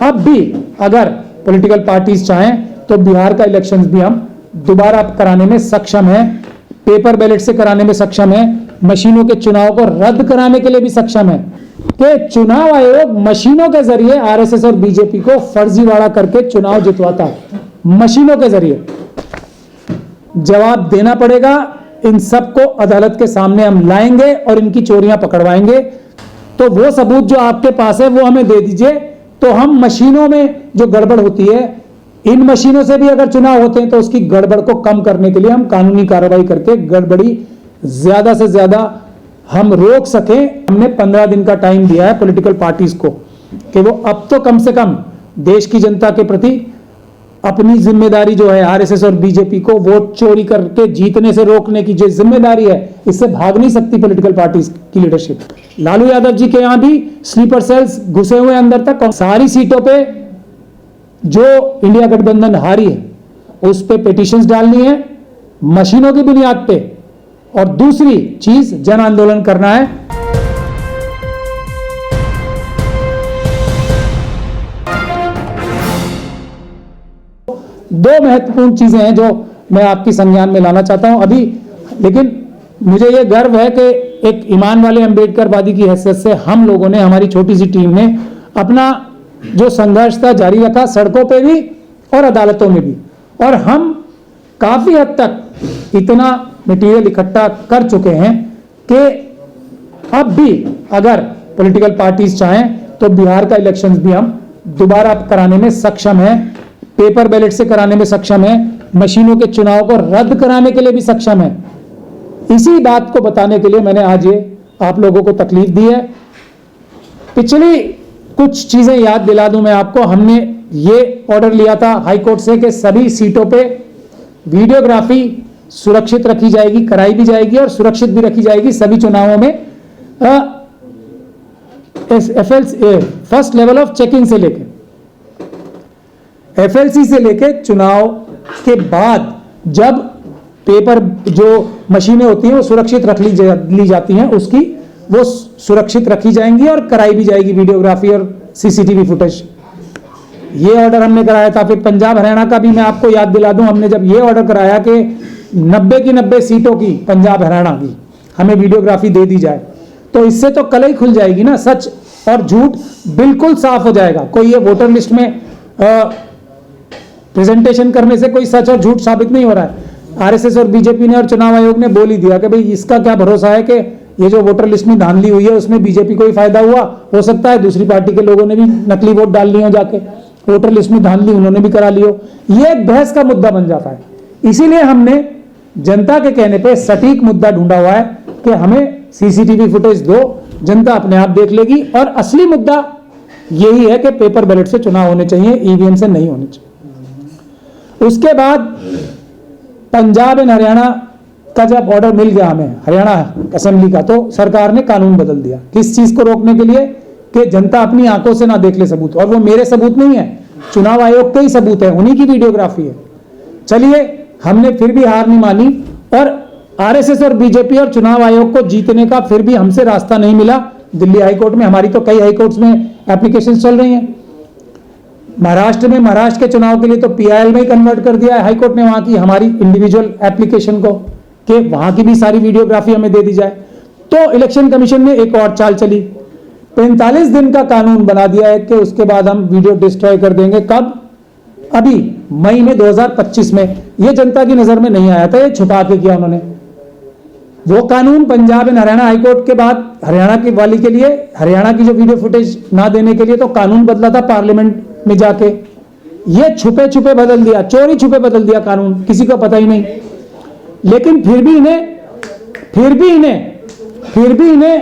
अब भी अगर पॉलिटिकल पार्टीज चाहें तो बिहार का इलेक्शंस भी हम दोबारा कराने में सक्षम हैं, पेपर बैलेट से कराने में सक्षम है, मशीनों के चुनाव को रद्द कराने के लिए भी सक्षम है कि चुनाव आयोग मशीनों के जरिए आरएसएस और बीजेपी को फर्जीवाड़ा करके चुनाव जितवाता है। मशीनों के जरिए जवाब देना पड़ेगा। इन सबको अदालत के सामने हम लाएंगे और इनकी चोरियां पकड़वाएंगे। तो वो सबूत जो आपके पास है वो हमें दे दीजिए, तो हम मशीनों में जो गड़बड़ होती है, इन मशीनों से भी अगर चुनाव होते हैं तो उसकी गड़बड़ को कम करने के लिए हम कानूनी कार्रवाई करके गड़बड़ी ज्यादा से ज्यादा हम रोक सकें। हमने 15 दिन का टाइम दिया है पॉलिटिकल पार्टीज को कि वो अब तो कम से कम देश की जनता के प्रति अपनी जिम्मेदारी जो है आरएसएस और बीजेपी को वोट चोरी करके जीतने से रोकने की जो जिम्मेदारी है, इससे भाग नहीं सकती पॉलिटिकल पार्टीज की लीडरशिप। लालू यादव जी के यहां भी स्लीपर सेल्स घुसे हुए अंदर तक। सारी सीटों पे जो इंडिया गठबंधन हारी है उस पे पिटीशंस डालनी है मशीनों की बुनियाद पे, और दूसरी चीज जन आंदोलन करना है। दो महत्वपूर्ण चीजें हैं जो मैं आपकी संज्ञान में लाना चाहता हूं अभी, लेकिन मुझे यह गर्व है कि एक ईमान वाले अंबेडकरवादी की हैसियत से हम लोगों ने, हमारी छोटी सी टीम ने अपना जो संघर्ष था जारी रखा, सड़कों पे भी और अदालतों में भी। और हम काफी हद तक इतना मटेरियल इकट्ठा कर चुके हैं कि अब भी अगर पॉलिटिकल पार्टीज चाहें तो बिहार का इलेक्शंस भी हम दोबारा कराने में सक्षम हैं, पेपर बैलेट से कराने में सक्षम है, मशीनों के चुनाव को रद्द कराने के लिए भी सक्षम है। इसी बात को बताने के लिए मैंने आज ये आप लोगों को तकलीफ दी है। पिछली कुछ चीजें याद दिला दूं मैं आपको। हमने ये ऑर्डर लिया था हाई कोर्ट से कि सभी सीटों पे वीडियोग्राफी सुरक्षित रखी जाएगी, कराई भी जाएगी और सुरक्षित भी रखी जाएगी सभी चुनावों में। फर्स्ट लेवल ऑफ चेकिंग से लेके एफएलसी से लेके चुनाव के बाद जब पेपर जो मशीनें होती हैं वो सुरक्षित रख ली जाती हैं, उसकी वो सुरक्षित रखी जाएंगी और कराई भी जाएगी वीडियोग्राफी और सीसीटीवी फुटेज। ये ऑर्डर हमने कराया था। फिर पंजाब हरियाणा का भी मैं आपको याद दिला दूं, हमने जब ये ऑर्डर कराया कि 90 की 90 सीटों की पंजाब हरियाणा की हमें वीडियोग्राफी दे दी जाए, तो इससे तो कलई खुल जाएगी ना, सच और झूठ बिल्कुल साफ हो जाएगा। कोई ये वोटर लिस्ट में प्रेजेंटेशन करने से कोई सच और झूठ साबित नहीं हो रहा है। आरएसएस और बीजेपी ने और चुनाव आयोग ने बोल ही दिया कि भाई इसका क्या भरोसा है कि ये जो वोटर लिस्ट में धांधली हुई है उसमें बीजेपी को ही फायदा हुआ, हो सकता है दूसरी पार्टी के लोगों ने भी नकली वोट डाल लिए हो, जाके वोटर लिस्ट में धांधली उन्होंने भी करा ली हो। ये एक बहस का मुद्दा बन जाता है। इसीलिए हमने जनता के कहने पे सटीक मुद्दा ढूंढा हुआ है कि हमें सीसीटीवी फुटेज दो, जनता अपने आप देख लेगी। और असली मुद्दा यही है कि पेपर बैलेट से चुनाव होने चाहिए, ईवीएम से नहीं होने चाहिए। उसके बाद पंजाब एंड हरियाणा का जब ऑर्डर मिल गया हमें हरियाणा असेंबली का, तो सरकार ने कानून बदल दिया। किस चीज को रोकने के लिए कि जनता अपनी आंखों से ना देख ले सबूत। और वो मेरे सबूत नहीं है, चुनाव आयोग के ही सबूत है, उन्हीं की वीडियोग्राफी है। चलिए, हमने फिर भी हार नहीं मानी और आरएसएस और बीजेपी और चुनाव आयोग को जीतने का फिर भी हमसे रास्ता नहीं मिला। दिल्ली हाईकोर्ट में, हमारी तो कई हाईकोर्ट्स में एप्लीकेशन चल रही हैं। महाराष्ट्र में, महाराष्ट्र के चुनाव के लिए तो पीआईएल में कन्वर्ट कर दिया है हाईकोर्ट ने वहां की हमारी इंडिविजुअल एप्लीकेशन को, कि वहां की भी सारी वीडियोग्राफी हमें दे दी जाए। तो इलेक्शन कमीशन ने एक और चाल चली, 45 दिन का कानून बना दिया है कि उसके बाद हम वीडियो डिस्ट्रॉय कर देंगे। कब? अभी मई में 2025 में। यह जनता की नजर में नहीं आया था, ये छुपा के किया उन्होंने। वो कानून पंजाब एंड हरियाणा हाईकोर्ट के बाद हरियाणा की वाली के लिए, हरियाणा की जो वीडियो फुटेज ना देने के लिए तो कानून बदला था पार्लियामेंट में जाके। ये छुपे छुपे बदल दिया, चोरी छुपे बदल दिया कानून, किसी को पता ही नहीं। लेकिन फिर भी इन्हें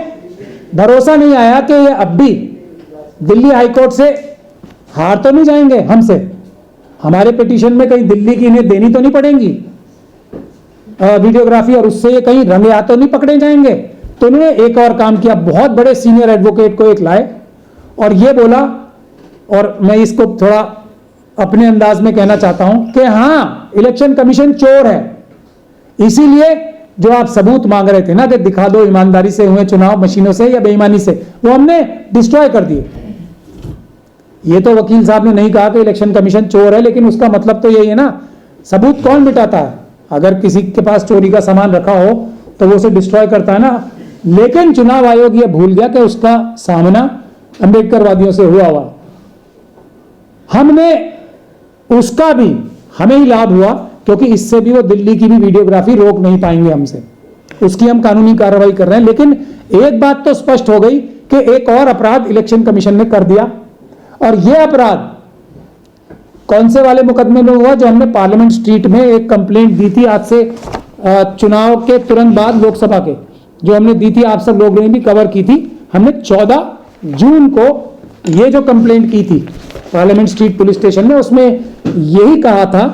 भरोसा नहीं आया कि ये अब भी दिल्ली हाईकोर्ट से हार तो नहीं जाएंगे हमसे। हमारे पिटीशन में कहीं दिल्ली की इन्हें देनी तो नहीं पड़ेगी वीडियोग्राफी, और उससे ये कहीं रंगे हाथों नहीं पकड़े जाएंगे। तो उन्होंने एक और काम किया, बहुत बड़े सीनियर एडवोकेट को एक लाए और ये बोला, और मैं इसको थोड़ा अपने अंदाज में कहना चाहता हूं कि हाँ, इलेक्शन कमीशन चोर है। इसीलिए जो आप सबूत मांग रहे थे ना कि दिखा दो ईमानदारी से हुए चुनाव मशीनों से या बेईमानी से, वो हमने डिस्ट्रॉय कर दिए। ये तो वकील साहब ने नहीं कहा कि इलेक्शन कमीशन चोर है, लेकिन उसका मतलब तो यही है ना, सबूत कौन मिटाता है? अगर किसी के पास चोरी का सामान रखा हो तो वो उसे डिस्ट्रॉय करता है ना। लेकिन चुनाव आयोग ये भूल गया कि उसका सामना अंबेडकरवादियों से हुआ हुआ। हमने उसका भी हमें ही लाभ हुआ, क्योंकि इससे भी वो दिल्ली की भी वीडियोग्राफी रोक नहीं पाएंगे हमसे, उसकी हम कानूनी कार्रवाई कर रहे हैं। लेकिन एक बात तो स्पष्ट हो गई कि एक और अपराध इलेक्शन कमीशन ने कर दिया, और यह अपराध कौन से वाले मुकदमे में हुआ? जो हमने पार्लियामेंट स्ट्रीट में एक कंप्लेंट दी थी आज से चुनाव के तुरंत बाद, लोकसभा के, जो हमने दी थी, आप सब लोगों ने भी कवर की थी। हमने 14 जून को ये जो कंप्लेंट की थी पार्लियामेंट स्ट्रीट पुलिस स्टेशन में, उसमें यही कहा था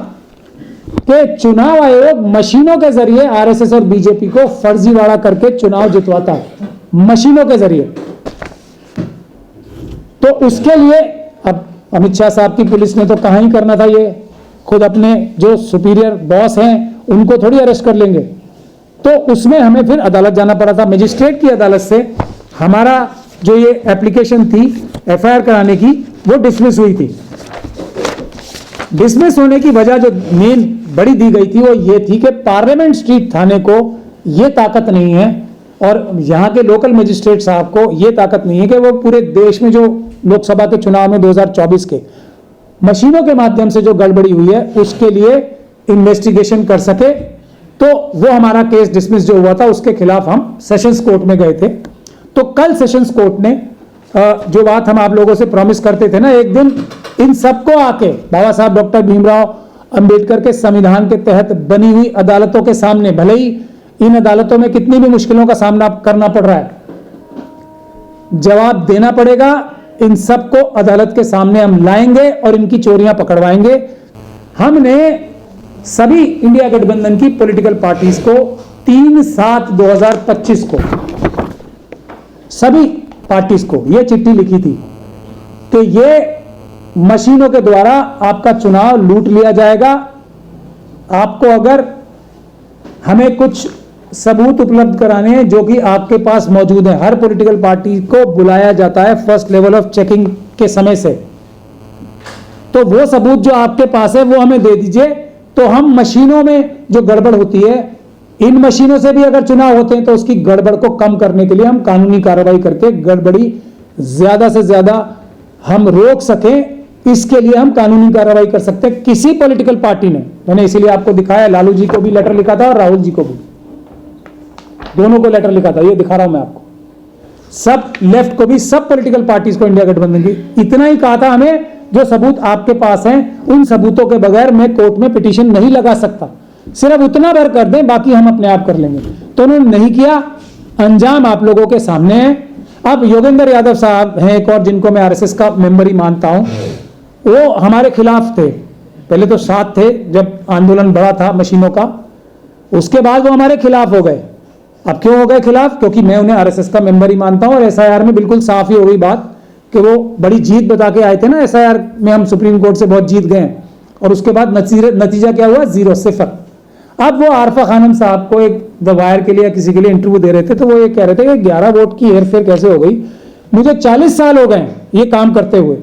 कि चुनाव आयोग मशीनों के जरिए आरएसएस और बीजेपी को फर्जीवाड़ा करके चुनाव जितवाता है, मशीनों के जरिए। तो उसके लिए अब अमित शाह साहब की पुलिस ने तो कहां ही करना था, ये खुद अपने जो सुपीरियर बॉस हैं उनको थोड़ी अरेस्ट कर लेंगे। तो उसमें हमें फिर अदालत जाना पड़ा था। मजिस्ट्रेट की अदालत से हमारा जो ये एप्लीकेशन थी एफआईआर कराने की, वो डिसमिस हुई थी। डिसमिस होने की वजह जो मेन बड़ी दी गई थी वो ये थी कि पार्लियामेंट स्ट्रीट थाने को ये ताकत नहीं है, और यहाँ के लोकल मजिस्ट्रेट साहब को ये ताकत नहीं है कि वो पूरे देश में जो लोकसभा के चुनाव में 2024 के मशीनों के माध्यम से जो गड़बड़ी हुई है उसके लिए इन्वेस्टिगेशन कर सके। तो वो हमारा केस डिसमिस जो हुआ था उसके खिलाफ हम सेशंस कोर्ट में गए थे। तो कल सेशंस कोर्ट ने जो बात हम आप लोगों से प्रॉमिस करते थे ना, एक दिन इन सबको आके बाबा साहब डॉक्टर भीमराव अंबेडकर के संविधान के तहत बनी हुई अदालतों के सामने, भले ही इन अदालतों में कितनी भी मुश्किलों का सामना करना पड़ रहा है, जवाब देना पड़ेगा। इन सबको अदालत के सामने हम लाएंगे और इनकी चोरियां पकड़वाएंगे। हमने सभी इंडिया गठबंधन की पॉलिटिकल पार्टीज को 3/7/2025 को सभी पार्टीज को यह चिट्ठी लिखी थी कि यह मशीनों के द्वारा आपका चुनाव लूट लिया जाएगा। आपको अगर हमें कुछ सबूत उपलब्ध कराने हैं जो कि आपके पास मौजूद है, हर पॉलिटिकल पार्टी को बुलाया जाता है फर्स्ट लेवल ऑफ चेकिंग के समय से, तो वो सबूत जो आपके पास है वो हमें दे दीजिए। तो हम मशीनों में जो गड़बड़ होती है, इन मशीनों से भी अगर चुनाव होते हैं तो उसकी गड़बड़ को कम करने के लिए हम कानूनी कार्रवाई करके गड़बड़ी ज्यादा से ज्यादा हम रोक सकें, इसके लिए हम कानूनी कार्रवाई कर सकते हैं। किसी पॉलिटिकल पार्टी ने, मैंने इसीलिए आपको दिखाया, लालू जी को भी लेटर लिखा था और राहुल जी को भी, दोनों को लेटर लिखा था, ये दिखा रहा हूं मैं आपको, सब लेफ्ट को भी, सब पॉलिटिकल पार्टीज को, इंडिया गठबंधन की, इतना ही कहा था हमें जो सबूत आपके पास हैं उन सबूतों के बगैर मैं कोर्ट में पिटीशन नहीं लगा सकता, सिर्फ उतना भर कर दें, बाकी हम अपने आप कर लेंगे। तो उन्होंने नहीं किया, अंजाम आप लोगों के सामने है। अब योगेंद्र यादव साहब हैं एक और, जिनको मैं आरएसएस का मेंबर ही मानता हूं, वो हमारे खिलाफ थे, पहले तो साथ थे जब आंदोलन बड़ा था मशीनों का, उसके बाद वो हमारे खिलाफ हो गए। अब क्यों हो गए खिलाफ? क्योंकि मैं उन्हें आरएसएस का मेंबर ही मानता हूं, और एसआईआर में बिल्कुल साफ ही हो गई बात कि वो बड़ी जीत बता के आए थे ना, एसआईआर में हम सुप्रीम कोर्ट से बहुत जीत गए, और उसके बाद नतीजा क्या हुआ? 0 सिफर। अब वो आरफा खानम साहब को एक द वायर के लिए किसी के लिए इंटरव्यू दे रहे थे, तो वो ये कह रहे थे कि 11 वोट की हेरफेर कैसे हो गई। मुझे 40 साल हो गए ये काम करते हुए,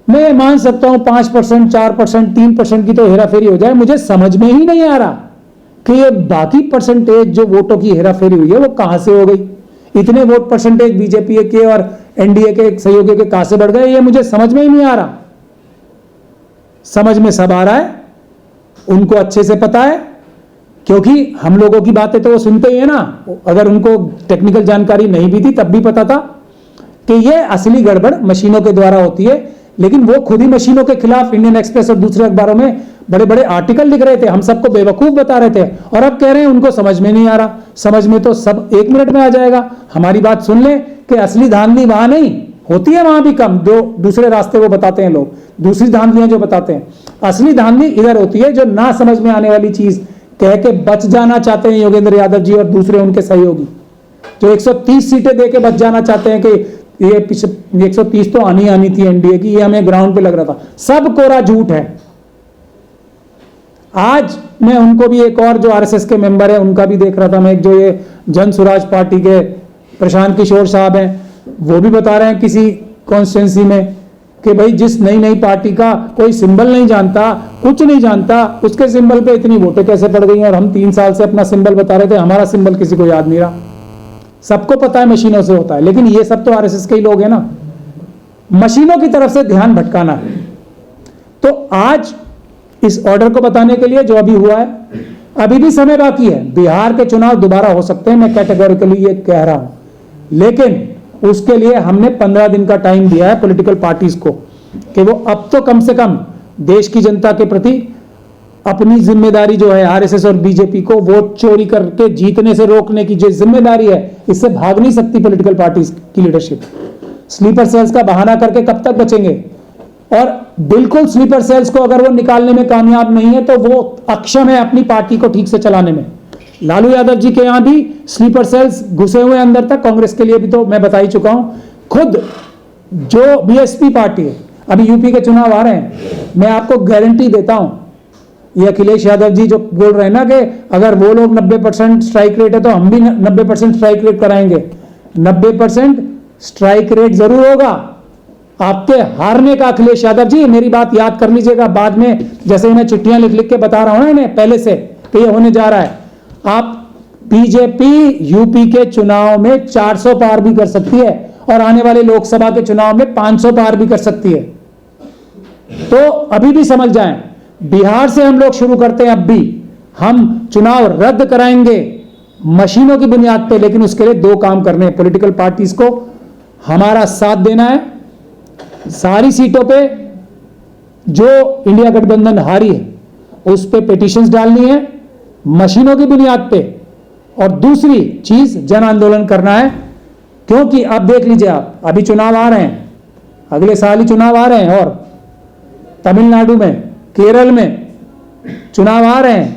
मैं मान सकता हूं 5%, 4%, 3% की तो हेराफेरी हो जाए, मुझे समझ में ही नहीं आ रहा कि ये बाकी परसेंटेज जो वोटों की हेराफेरी हुई है वो कहां से हो गई। इतने वोट परसेंटेज बीजेपी के और एनडीए के सहयोगियों के कहां से बढ़ गए, ये मुझे समझ में ही नहीं आ रहा। समझ में सब आ रहा है, उनको अच्छे से पता है, क्योंकि हम लोगों की बातें तो वो सुनते ही है ना। अगर उनको टेक्निकल जानकारी नहीं भी थी तब भी पता था कि ये असली गड़बड़ मशीनों के द्वारा होती है। लेकिन वो खुद ही मशीनों के खिलाफ इंडियन एक्सप्रेस और दूसरे अखबारों में बड़े बड़े आर्टिकल लिख रहे थे, हम सबको बेवकूफ बता रहे थे, और अब कह रहे हैं उनको समझ में नहीं आ रहा। समझ में तो सब 1 मिनट में आ जाएगा। हमारी बात सुन ले कि असली धांधली वहां नहीं होती है, वहां भी कम, दो दूसरे रास्ते वो बताते हैं लोग, दूसरी धांधलियां जो बताते हैं। असली धांधली इधर होती है, जो ना समझ में आने वाली चीज कह के बच जाना चाहते हैं योगेंद्र यादव जी और दूसरे उनके सहयोगी, जो 130 सीटें दे के बच जाना चाहते हैं कि ये 130 तो आनी थी एनडीए की, ये हमें ग्राउंड पे लग रहा था। सब कोरा झूठ है। आज मैं उनको भी, एक और जो आरएसएस के मेंबर है उनका भी देख रहा था मैं, जो ये जन स्वराज पार्टी के प्रशांत किशोर साहब हैं, वो भी बता रहे हैं किसी कॉन्स्टिट्यूंसी में कि भाई जिस नई नई पार्टी का कोई सिंबल नहीं जानता, कुछ नहीं जानता, उसके सिंबल पे इतनी वोटें कैसे पड़ गई। और हम 3 साल से अपना सिंबल बता रहे थे, हमारा सिंबल किसी को याद नहीं रहा। सबको पता है मशीनों से होता है, लेकिन ये सब तो आरएसएस के ही लोग हैं ना। मशीनों की तरफ से ध्यान भटकाना है। तो आज इस ऑर्डर को बताने के लिए जो अभी हुआ है, अभी भी समय बाकी है। बिहार के चुनाव दोबारा हो सकते हैं, मैं कैटेगोरिकली ये कह रहा हूं, लेकिन उसके लिए हमने 15 दिन का टाइम दिया है पॉलिटिकल पार्टीज को कि वो अब तो कम से कम देश की जनता के प्रति अपनी जिम्मेदारी जो है, आरएसएस और बीजेपी को वोट चोरी करके जीतने से रोकने की जो जिम्मेदारी है, इससे भाग नहीं सकती पॉलिटिकल पार्टीज की लीडरशिप। स्लीपर सेल्स का बहाना करके कब तक बचेंगे? और बिल्कुल स्लीपर सेल्स को अगर वो निकालने में कामयाब नहीं है तो वो अक्षम है अपनी पार्टी को ठीक से चलाने में। लालू यादव जी के यहां भी स्लीपर सेल्स घुसे हुए अंदर तक। कांग्रेस के लिए भी तो मैं बता ही चुका हूं। खुद जो बीएसपी पार्टी है, अभी यूपी के चुनाव आ रहे हैं, मैं आपको गारंटी देता हूं, ये अखिलेश यादव जी जो बोल रहे हैं ना कि अगर वो लोग 90% स्ट्राइक रेट है तो हम भी 90% स्ट्राइक रेट कराएंगे। 90% स्ट्राइक रेट जरूर होगा आपके हारने का। अखिलेश यादव जी मेरी बात याद कर लीजिएगा, बाद में जैसे मैं चिट्ठियां लिख लिख के बता रहा हूं ना इन्हें पहले से कि ये होने जा रहा है। आप बीजेपी यूपी के चुनाव में 400 पार भी कर सकती है और आने वाले लोकसभा के चुनाव में 500 पार भी कर सकती है। तो अभी भी समझ जाएं, बिहार से हम लोग शुरू करते हैं। अब भी हम चुनाव रद्द कराएंगे मशीनों की बुनियाद पे, लेकिन उसके लिए 2 काम करने हैं। पॉलिटिकल पार्टीज को हमारा साथ देना है, सारी सीटों पे जो इंडिया गठबंधन हारी है उस पे पिटीशंस डालनी है मशीनों की बुनियाद पे, और दूसरी चीज जन आंदोलन करना है। क्योंकि अब देख लीजिए, आप अभी चुनाव आ रहे हैं, अगले साल ही चुनाव आ रहे हैं, और तमिलनाडु में, केरल में चुनाव आ रहे हैं,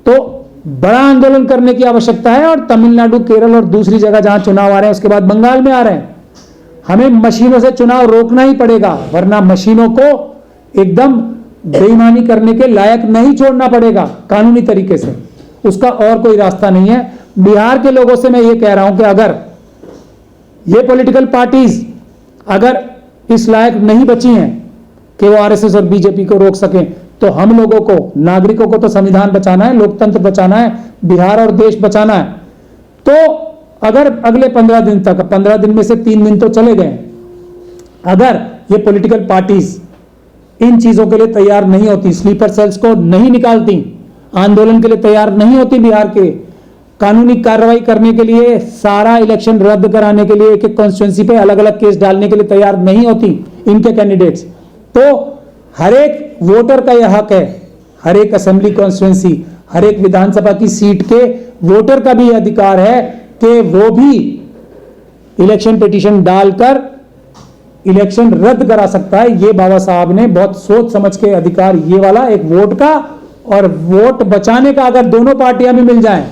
तो बड़ा आंदोलन करने की आवश्यकता है। और तमिलनाडु, केरल और दूसरी जगह जहां चुनाव आ रहे हैं, उसके बाद बंगाल में आ रहे हैं, हमें मशीनों से चुनाव रोकना ही पड़ेगा, वरना मशीनों को एकदम बेईमानी करने के लायक नहीं छोड़ना पड़ेगा कानूनी तरीके से। उसका और कोई रास्ता नहीं है। बिहार के लोगों से मैं ये कह रहा हूं कि अगर ये पॉलिटिकल पार्टीज अगर इस लायक नहीं बची हैं कि वो आरएसएस और बीजेपी को रोक सकें, तो हम लोगों को, नागरिकों को तो संविधान बचाना है, लोकतंत्र बचाना है, बिहार और देश बचाना है। तो अगर अगले 15 दिन तक, 15 दिन में से 3 दिन तो चले गए, अगर ये पॉलिटिकल पार्टीज इन चीजों के लिए तैयार नहीं होती, स्लीपर सेल्स को नहीं निकालती, आंदोलन के लिए तैयार नहीं होती, बिहार के कानूनी कार्रवाई करने के लिए, सारा इलेक्शन रद्द कराने के लिए, एक एक कॉन्स्टिट्यूंसी पे अलग अलग केस डालने के लिए तैयार नहीं होती इनके कैंडिडेट्स, तो हर एक वोटर का यह हक है, हर एक असेंबली कॉन्स्टिट्यूंसी, हर एक विधानसभा की सीट के वोटर का भी अधिकार है कि वो भी इलेक्शन पिटीशन डालकर इलेक्शन रद्द करा सकता है। ये बाबा साहब ने बहुत सोच समझ के अधिकार, ये वाला एक वोट का और वोट बचाने का, अगर दोनों पार्टियां भी मिल जाएं,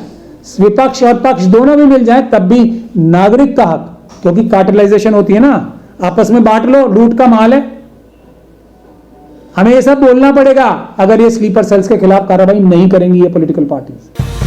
विपक्ष और पक्ष दोनों भी मिल जाएं, तब भी नागरिक का हक, क्योंकि कार्टेलाइजेशन होती है ना, आपस में बांट लो, लूट का माल है। हमें ये सब बोलना पड़ेगा अगर ये स्लीपर सेल्स के खिलाफ कार्रवाई नहीं करेंगी ये पॉलिटिकल पार्टीज।